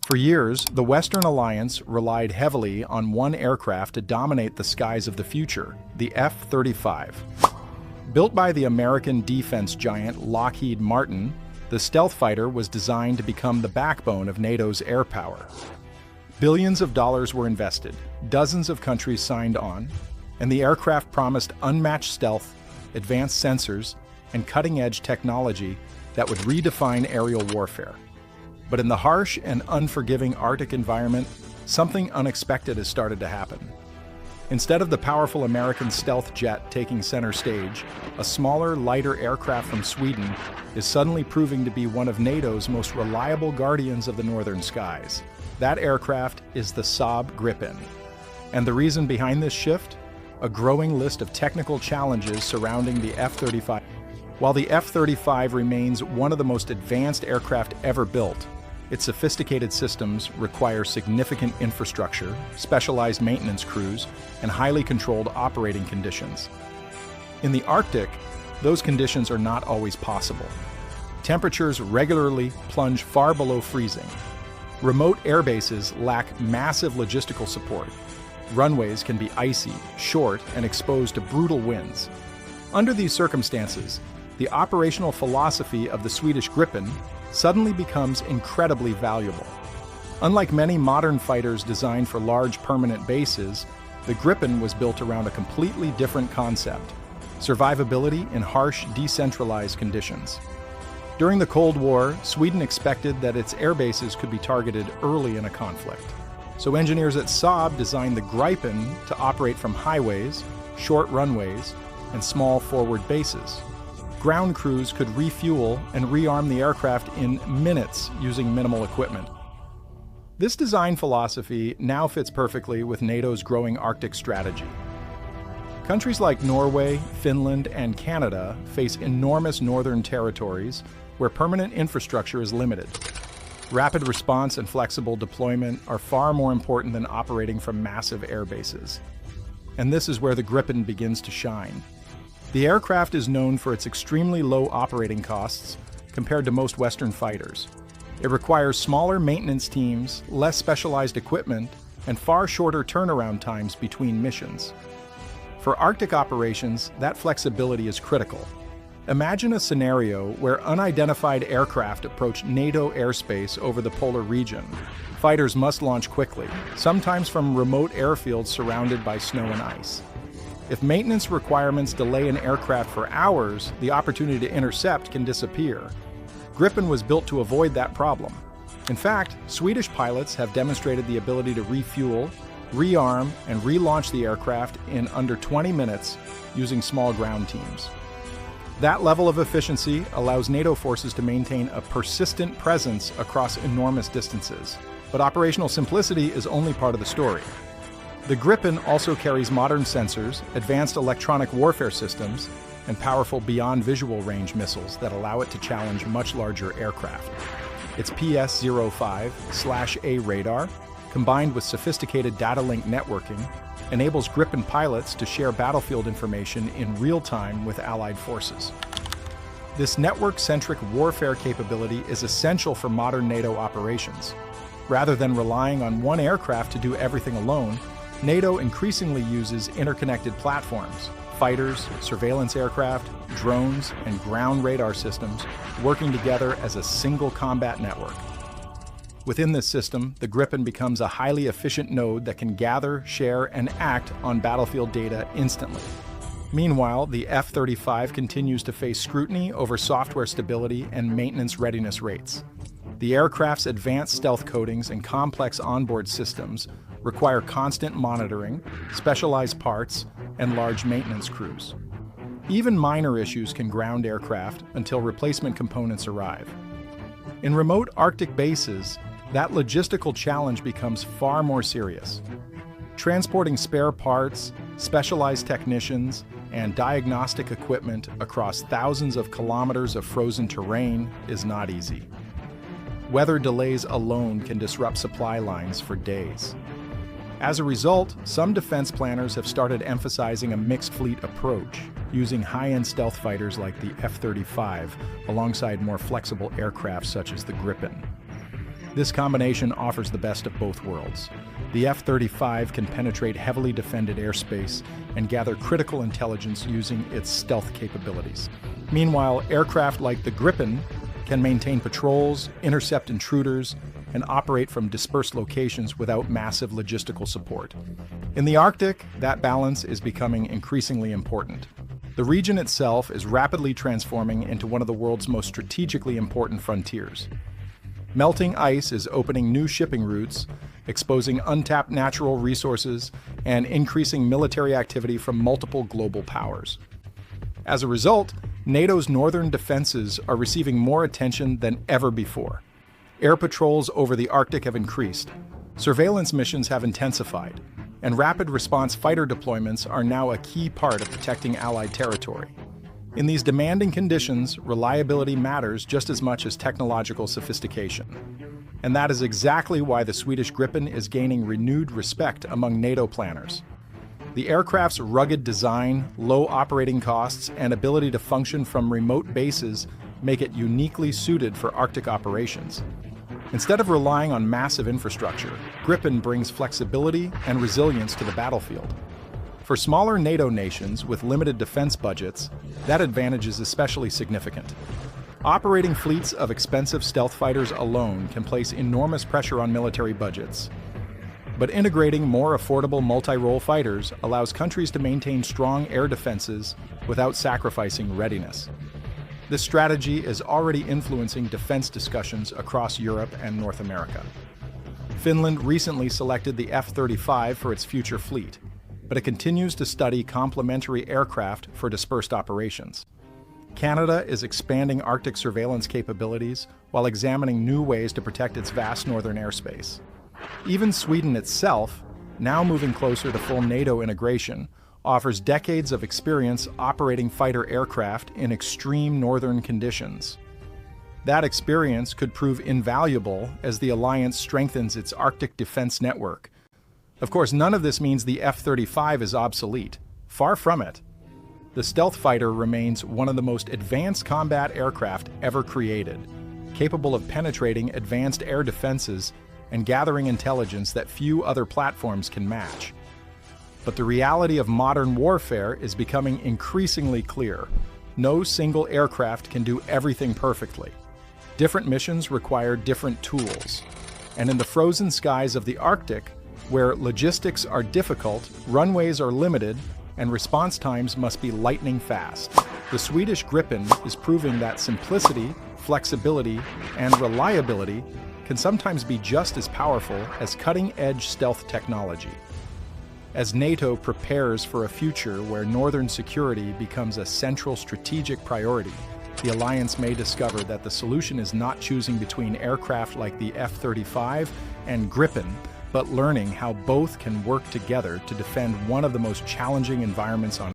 For years, the Western alliance relied heavily on one aircraft to dominate the skies of the future, the F-35. Built by the American defense giant Lockheed Martin, the stealth fighter was designed to become the backbone of NATO's air power. Billions of dollars were invested, dozens of countries signed on, and the aircraft promised unmatched stealth, advanced sensors, and cutting-edge technology that would redefine aerial warfare. But in the harsh and unforgiving Arctic environment, something unexpected has started to happen. Instead of the powerful American stealth jet taking center stage, a smaller, lighter aircraft from Sweden is suddenly proving to be one of NATO's most reliable guardians of the northern skies. That aircraft is the Saab Gripen. And the reason behind this shift? A growing list of technical challenges surrounding the F-35. While the F-35 remains one of the most advanced aircraft ever built, its sophisticated systems require significant infrastructure, specialized maintenance crews, and highly controlled operating conditions. In the Arctic, those conditions are not always possible. Temperatures regularly plunge far below freezing. Remote airbases lack massive logistical support. Runways can be icy, short, and exposed to brutal winds. Under these circumstances, the operational philosophy of the Swedish Gripen suddenly becomes incredibly valuable. Unlike many modern fighters designed for large permanent bases, the Gripen was built around a completely different concept: survivability in harsh, decentralized conditions. During the Cold War, Sweden expected that its air bases could be targeted early in a conflict. So engineers at Saab designed the Gripen to operate from highways, short runways, and small forward bases. Ground crews could refuel and rearm the aircraft in minutes using minimal equipment. This design philosophy now fits perfectly with NATO's growing Arctic strategy. Countries like Norway, Finland, and Canada face enormous northern territories where permanent infrastructure is limited. Rapid response and flexible deployment are far more important than operating from massive air bases. And this is where the Gripen begins to shine. The aircraft is known for its extremely low operating costs compared to most Western fighters. It requires smaller maintenance teams, less specialized equipment, and far shorter turnaround times between missions. For Arctic operations, that flexibility is critical. Imagine a scenario where unidentified aircraft approach NATO airspace over the polar region. Fighters must launch quickly, sometimes from remote airfields surrounded by snow and ice. If maintenance requirements delay an aircraft for hours, the opportunity to intercept can disappear. Gripen was built to avoid that problem. In fact, Swedish pilots have demonstrated the ability to refuel, rearm, and relaunch the aircraft in under 20 minutes using small ground teams. That level of efficiency allows NATO forces to maintain a persistent presence across enormous distances. But operational simplicity is only part of the story. The Gripen also carries modern sensors, advanced electronic warfare systems, and powerful beyond-visual range missiles that allow it to challenge much larger aircraft. Its PS-05/A radar, combined with sophisticated data link networking, enables Gripen pilots to share battlefield information in real time with allied forces. This network-centric warfare capability is essential for modern NATO operations. Rather than relying on one aircraft to do everything alone, NATO increasingly uses interconnected platforms, fighters, surveillance aircraft, drones, and ground radar systems working together as a single combat network. Within this system, the Gripen becomes a highly efficient node that can gather, share, and act on battlefield data instantly. Meanwhile, the F-35 continues to face scrutiny over software stability and maintenance readiness rates. The aircraft's advanced stealth coatings and complex onboard systems require constant monitoring, specialized parts, and large maintenance crews. Even minor issues can ground aircraft until replacement components arrive. In remote Arctic bases, that logistical challenge becomes far more serious. Transporting spare parts, specialized technicians, and diagnostic equipment across thousands of kilometers of frozen terrain is not easy. Weather delays alone can disrupt supply lines for days. As a result, some defense planners have started emphasizing a mixed fleet approach, using high-end stealth fighters like the F-35 alongside more flexible aircraft such as the Gripen. This combination offers the best of both worlds. The F-35 can penetrate heavily defended airspace and gather critical intelligence using its stealth capabilities. Meanwhile, aircraft like the Gripen can maintain patrols, intercept intruders, and operate from dispersed locations without massive logistical support. In the Arctic, that balance is becoming increasingly important. The region itself is rapidly transforming into one of the world's most strategically important frontiers. Melting ice is opening new shipping routes, exposing untapped natural resources, and increasing military activity from multiple global powers. As a result, NATO's northern defenses are receiving more attention than ever before. Air patrols over the Arctic have increased, surveillance missions have intensified, and rapid response fighter deployments are now a key part of protecting Allied territory. In these demanding conditions, reliability matters just as much as technological sophistication. And that is exactly why the Swedish Gripen is gaining renewed respect among NATO planners. The aircraft's rugged design, low operating costs, and ability to function from remote bases make it uniquely suited for Arctic operations. Instead of relying on massive infrastructure, Gripen brings flexibility and resilience to the battlefield. For smaller NATO nations with limited defense budgets, that advantage is especially significant. Operating fleets of expensive stealth fighters alone can place enormous pressure on military budgets. But integrating more affordable multi-role fighters allows countries to maintain strong air defenses without sacrificing readiness. This strategy is already influencing defense discussions across Europe and North America. Finland recently selected the F-35 for its future fleet, but it continues to study complementary aircraft for dispersed operations. Canada is expanding Arctic surveillance capabilities while examining new ways to protect its vast northern airspace. Even Sweden itself, now moving closer to full NATO integration, offers decades of experience operating fighter aircraft in extreme northern conditions. That experience could prove invaluable as the alliance strengthens its Arctic defense network. Of course, none of this means the F-35 is obsolete. Far from it. The stealth fighter remains one of the most advanced combat aircraft ever created, capable of penetrating advanced air defenses and gathering intelligence that few other platforms can match. But the reality of modern warfare is becoming increasingly clear. No single aircraft can do everything perfectly. Different missions require different tools. And in the frozen skies of the Arctic, where logistics are difficult, runways are limited, and response times must be lightning fast, the Swedish Gripen is proving that simplicity, flexibility, and reliability can sometimes be just as powerful as cutting-edge stealth technology. As NATO prepares for a future where northern security becomes a central strategic priority, the alliance may discover that the solution is not choosing between aircraft like the F-35 and Gripen, but learning how both can work together to defend one of the most challenging environments on